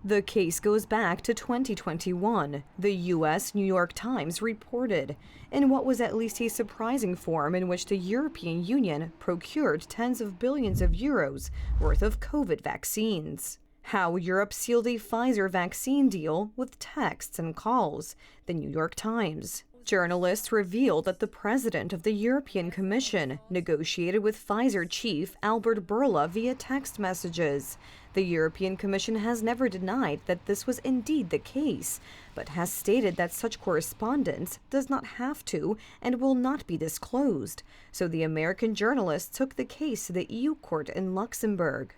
The case goes back to 2021, the U.S. New York Times reported, in what was at least a surprising form in which the European Union procured tens of billions of euros worth of COVID vaccines. How Europe sealed a Pfizer vaccine deal with texts and calls, the New York Times. Journalists revealed that the president of the European Commission negotiated with Pfizer chief Albert Bourla via text messages. The European Commission has never denied that this was indeed the case, but has stated that such correspondence does not have to and will not be disclosed. So the American journalists took the case to the EU court in Luxembourg.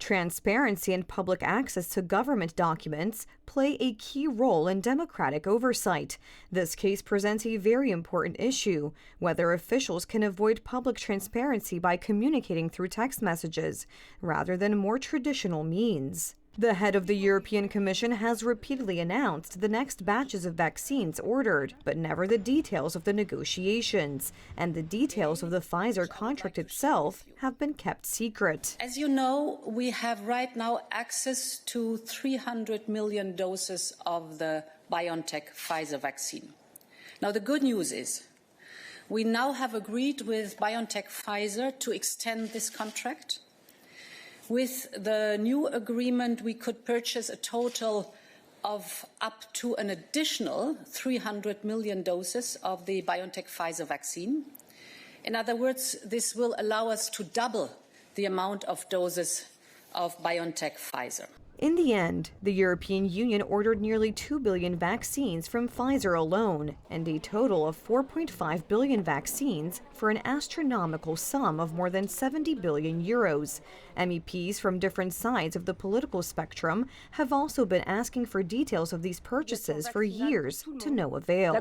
Transparency and public access to government documents play a key role in democratic oversight. This case presents a very important issue: whether officials can avoid public transparency by communicating through text messages, rather than more traditional means. The head of the European Commission has repeatedly announced the next batches of vaccines ordered, but never the details of the negotiations, and the details of the Pfizer contract itself have been kept secret. As you know, we have right now access to 300 million doses of the BioNTech Pfizer vaccine. Now, the good news is we now have agreed with BioNTech Pfizer to extend this contract. With the new agreement, we could purchase a total of up to an additional 300 million doses of the BioNTech Pfizer vaccine. In other words, this will allow us to double the amount of doses of BioNTech Pfizer. In the end, the European Union ordered nearly 2 billion vaccines from Pfizer alone, and a total of 4.5 billion vaccines for an astronomical sum of more than 70 billion euros. MEPs from different sides of the political spectrum have also been asking for details of these purchases for years, to no avail. The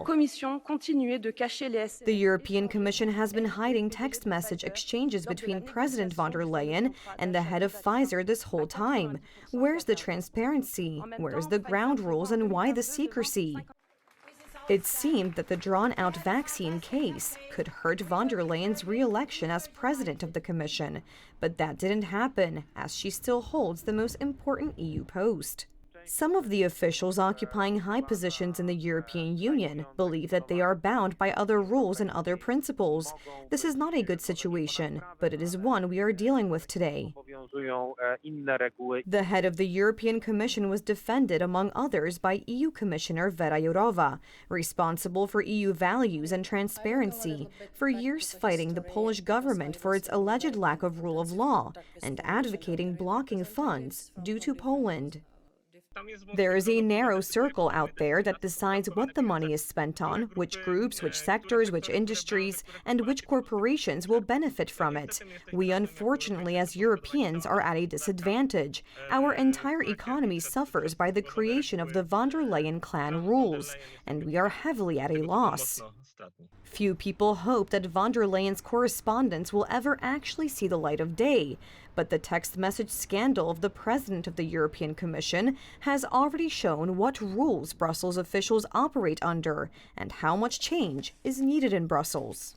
European Commission has been hiding text message exchanges between President von der Leyen and the head of Pfizer this whole time. Where's the transparency? Where's the ground rules, and why the secrecy? It seemed that the drawn-out vaccine case could hurt von der Leyen's re-election as president of the Commission, but that didn't happen, as she still holds the most important EU post. Some of the officials occupying high positions in the European Union believe that they are bound by other rules and other principles. This is not a good situation, but it is one we are dealing with today. The head of the European Commission was defended, among others, by EU Commissioner Vera Jourova, responsible for EU values and transparency, for years fighting the Polish government for its alleged lack of rule of law and advocating blocking funds due to Poland. There is a narrow circle out there that decides what the money is spent on, which groups, which sectors, which industries, and which corporations will benefit from it. We, unfortunately, as Europeans, are at a disadvantage. Our entire economy suffers by the creation of the von der Leyen clan rules, and we are heavily at a loss. Few people hope that von der Leyen's correspondence will ever actually see the light of day, but the text message scandal of the president of the European Commission has already shown what rules Brussels officials operate under and how much change is needed in Brussels.